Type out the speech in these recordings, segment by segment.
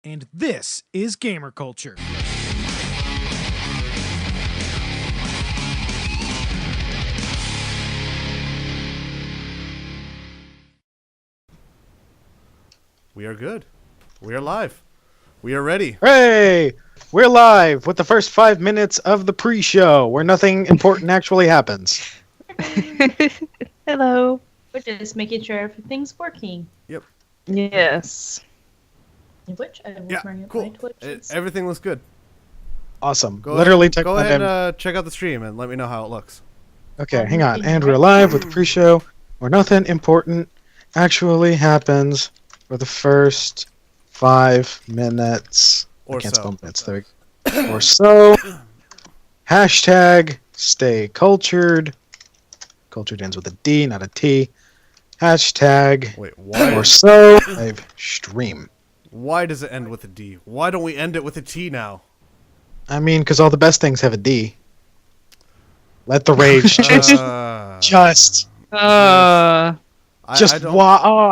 and this is GamerKulture. We are good. We are live. We are ready. Hooray! We're live with the first 5 minutes of the pre-show, where nothing important actually happens. Hello. We're just making sure everything's working. Yep. Yes. Which I will bring up cool. my Twitch. Everything looks good. Awesome. Go Literally, ahead and check out the stream and let me know how it looks. Okay, hang on. And we're live with the pre-show, where nothing important actually happens for the first 5 minutes. Or I can't so. spell minutes. There we go. Or so. Hashtag stay cultured. Cultured ends with a D, not a T. Hashtag Wait, why? or so live stream. Why does it end with a D? Why don't we end it with a T now? I mean, because all the best things have a D. Let the rage I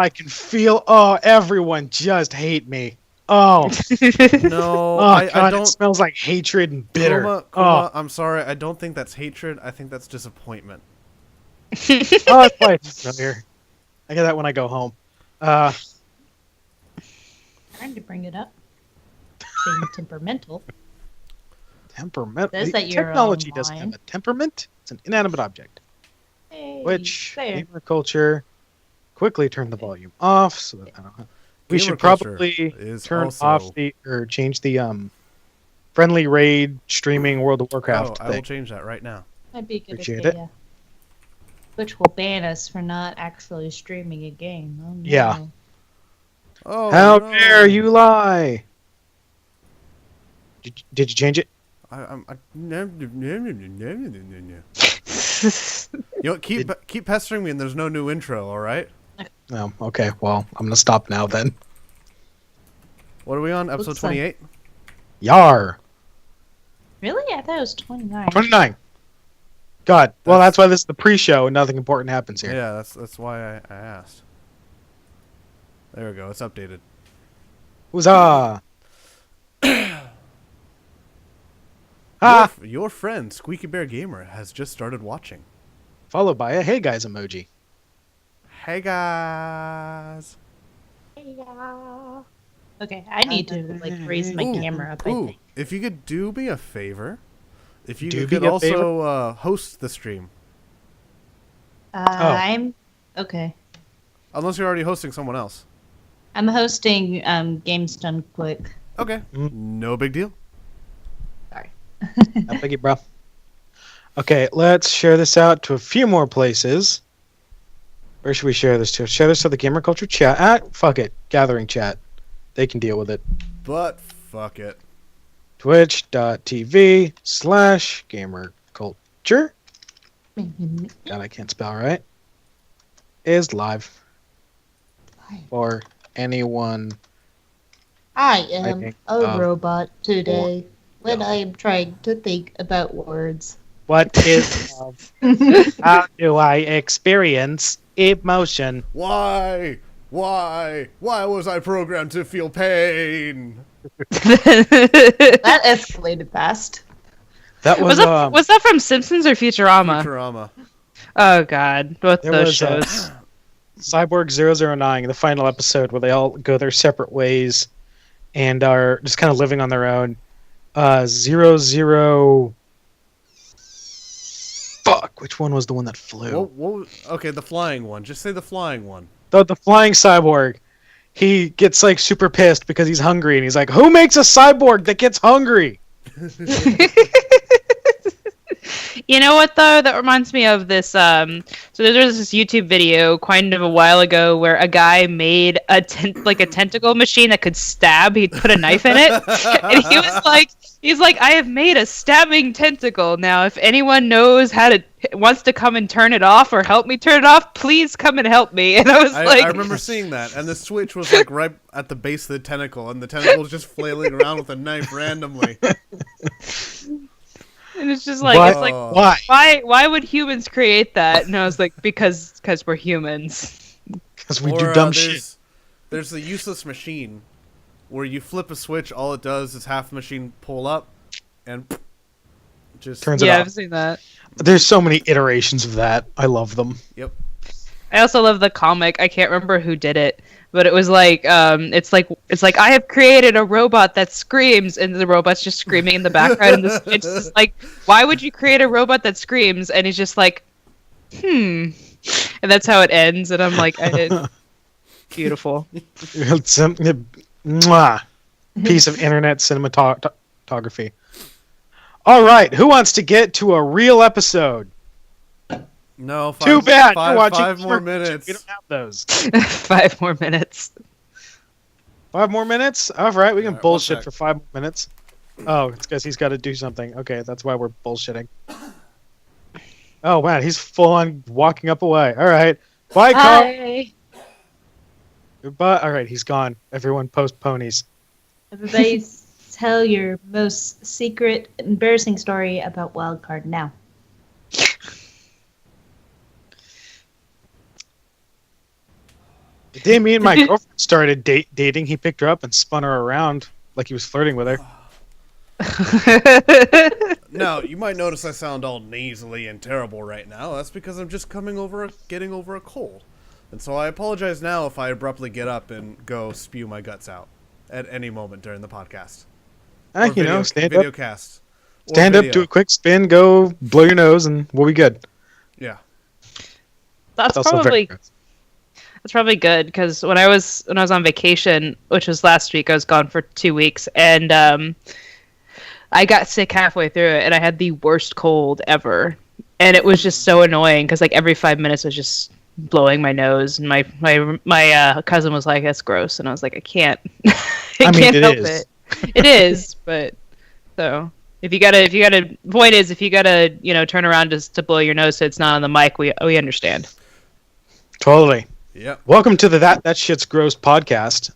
can feel, everyone just hate me. Oh. No, I I don't. It smells like hatred and bitter. Kuma, I'm sorry. I don't think that's hatred. I think that's disappointment. That's why it's familiar. I get that when I go home. Trying to bring it up. Being temperamental. Temperament. Says that you're Technology online. doesn't have a temperament. It's an inanimate object. Hey, Which there. GamerKulture quickly turn the volume off so that I don't have. We should GamerKulture probably is turn also- off or change the friendly raid streaming World of Warcraft I will thing. change that right now. Might be a good Appreciate idea. Which will ban us for not actually streaming a game. Oh, no. Yeah. Oh, How no. dare you lie? Did you change it? You know what, keep pestering me and there's no new intro, alright? No. Okay. Well, I'm gonna stop now then. What are we on? Episode Looks like- 28? Yar. Really? I thought it was 29. 29. God. Well, that's why this is the pre-show and nothing important happens here. Yeah, that's why I asked. There we go, it's updated. Huzzah! Ah! Your friend, Squeaky Bear Gamer, has just started watching. Followed by a hey guys emoji. Hey guys! Okay, I need to raise my camera up. I think. If you could do me a favor, if you Do could me a also host the stream. I'm okay. Unless you're already hosting someone else. I'm hosting Games Done Quick. Okay, no big deal. Sorry. Not biggie, bro. Okay, let's share this out to a few more places. Where should we share this to? Share this to the GamerKulture chat. Fuck it. Gathering chat. They can deal with it. But fuck it. Twitch.tv/GamerKulture. God, I can't spell right. Is live. For anyone. I am think, a robot today when I am trying to think about words. What is love? How do I experience emotion? Why? Why was I programmed to feel pain? That escalated fast. That was Was that from Simpsons or Futurama? Futurama. Oh god, both There those was, shows. Cyborg 009, the final episode where they all go their separate ways and are just kind of living on their own. 00. Fuck, which one was the one that flew? Okay, the flying one. Just say the flying one. The flying cyborg. He gets like super pissed because he's hungry and he's like, "Who makes a cyborg that gets hungry?" You know what though? That reminds me of this. So there was this YouTube video kind of a while ago where a guy made a tentacle machine that could stab. He'd put a knife in it, and he's like, I have made a stabbing tentacle. Now, if anyone knows wants to come and turn it off or help me turn it off, please come and help me. And I remember seeing that, and the switch was like right at the base of the tentacle, and the tentacle was just flailing around with a knife randomly. And it's just like, why would humans create that? And I was like, because we're humans. Because we do dumb shit. There's the useless machine where you flip a switch, all it does is half the machine pull up and just Turns it Yeah, off. I've seen that. There's so many iterations of that. I love them. Yep. I also love the comic. I can't remember who did it, but it was like, it's like I have created a robot that screams, and the robot's just screaming in the background, and it's just like, why would you create a robot that screams? And he's just like, and that's how it ends. And I'm like, beautiful. It's mwah, piece of internet cinematography. All right, who wants to get to a real episode? No, Too bad. Five, You're watching five more GamerKulture. minutes. We don't have those. 5 more minutes. 5 more minutes? All right, we can Alright, bullshit one sec. for 5 more minutes. Oh, it's because he's got to do something. Okay, that's why we're bullshitting. Oh, man, he's full on walking up away. All right. Bye, Carl. Hi. Goodbye. All right, he's gone. Everyone post ponies. Everybody tell your most secret, embarrassing story about Wildcard now. The day me and my girlfriend started dating, he picked her up and spun her around like he was flirting with her. Now, you might notice I sound all nasally and terrible right now. That's because I'm just getting over a cold. And so I apologize now if I abruptly get up and go spew my guts out at any moment during the podcast. Or Stand video up, cast. Or stand up, video. do a quick spin, go blow your nose, and we'll be good. Yeah. That's Also very probably good. That's probably good because when I was on vacation, which was last week, I was gone for 2 weeks, and I got sick halfway through it, and I had the worst cold ever, and it was just so annoying because like every 5 minutes I was just blowing my nose, and my cousin was like, "That's gross," and I was like, "I can't, I mean, can't it help is. it. It is, but so." If you gotta, turn around just to blow your nose so it's not on the mic, we understand. Totally. Yep. Welcome to the That Shit's Gross podcast.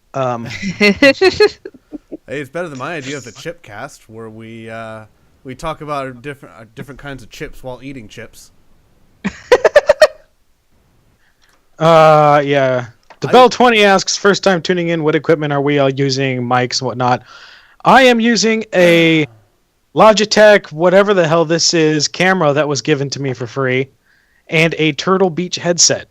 Hey, it's better than my idea of the chip cast, where we talk about different kinds of chips while eating chips. Yeah. The Bell 20 asks, first time tuning in, what equipment are we all using, mics and whatnot? I am using a Logitech, whatever the hell this is, camera that was given to me for free, and a Turtle Beach headset.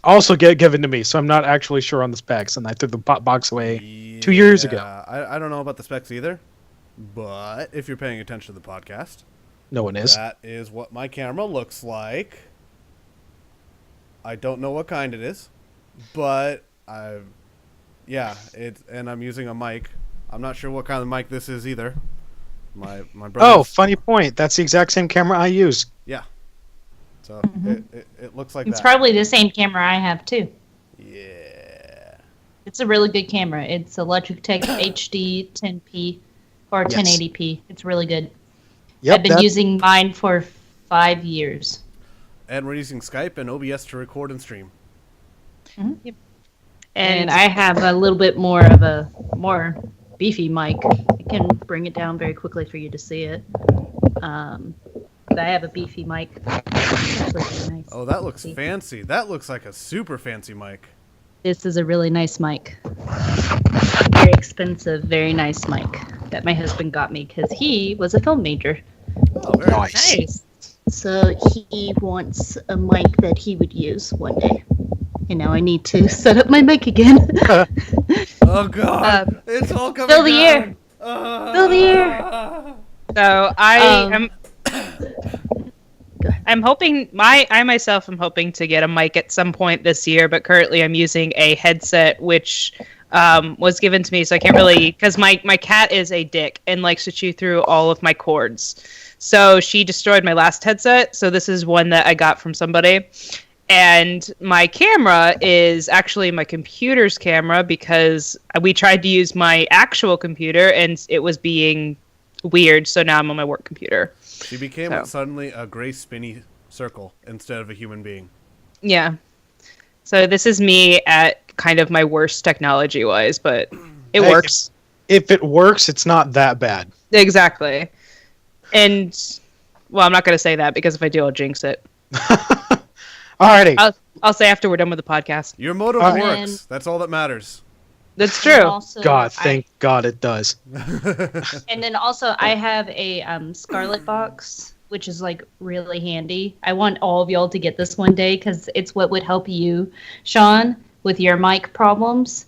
Also given to me, so I'm not actually sure on the specs, and I threw the box away 2 years ago. I don't know about the specs either, but if you're paying attention to the podcast, No one is. that is what my camera looks like. I don't know what kind it is, but and I'm using a mic. I'm not sure what kind of mic this is either. My brother. Oh, funny point. That's the exact same camera I use. Yeah. So it looks like It's that. probably the same camera I have too. Yeah. It's a really good camera. It's a Logitech HD 10p or 1080p. It's really good. Yep, I've been using mine for 5 years. And we're using Skype and OBS to record and stream. And I have a little bit more of a more beefy mic. I can bring it down very quickly for you to see it. But I have a beefy mic. It's actually really nice. Oh, that looks See? fancy. That looks like a super fancy mic. This is a really nice mic. Very expensive, very nice mic that my husband got me because he was a film major. Oh, very Nice. So he wants a mic that he would use one day. And now I need to set up my mic again. Oh god, it's all coming Fill the down. air. Fill the air. So I'm hoping I myself am hoping to get a mic at some point this year, but currently I'm using a headset which was given to me, so I can't really, because my cat is a dick and likes to chew through all of my cords. So she destroyed my last headset, so this is one that I got from somebody. And my camera is actually my computer's camera because we tried to use my actual computer and it was being weird, so now I'm on my work computer. She became suddenly a gray spinny circle instead of a human being. Yeah. So this is me at kind of my worst technology-wise, but it works. If it works, it's not that bad. Exactly. And, well, I'm not going to say that because if I do, I'll jinx it. Alrighty. I'll say after we're done with the podcast. Your motive Oh, works. That's all that matters. That's And then true. also, God, thank God it does. and then also, I have a Scarlet box, which is like really handy. I want all of y'all to get this one day because it's what would help you, Sean, with your mic problems.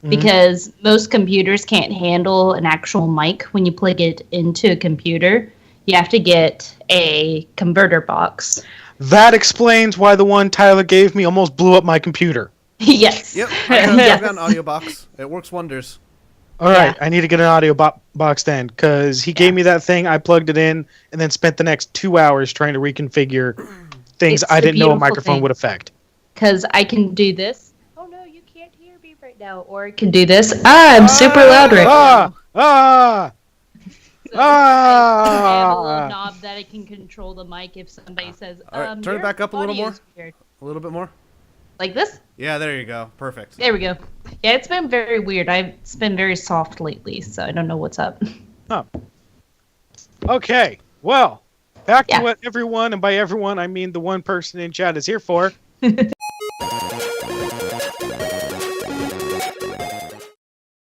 Because most computers can't handle an actual mic when you plug it into a computer. You have to get a converter box. That explains why the one Tyler gave me almost blew up my computer. I've Yes. Yes. got an audio box. It works wonders. All right, Yeah. I need to get an audio box then, because he gave me that thing, I plugged it in, and then spent the next 2 hours trying to reconfigure things It's I a didn't know a beautiful microphone thing. would affect. Because I can do this. Oh no, you can't hear me right now. Or I can do this. I'm super loud right now. I So I have a little Ah! knob that I can control the mic if somebody says, All right, turn it your back up a little audio's more. weird. A little bit more. Like this? Yeah, there you go. Perfect. There we go. Yeah, it's been very weird. It's been very soft lately, so I don't know what's up. Okay, well, back Yeah. to what everyone, and by everyone I mean the one person in chat, is here for.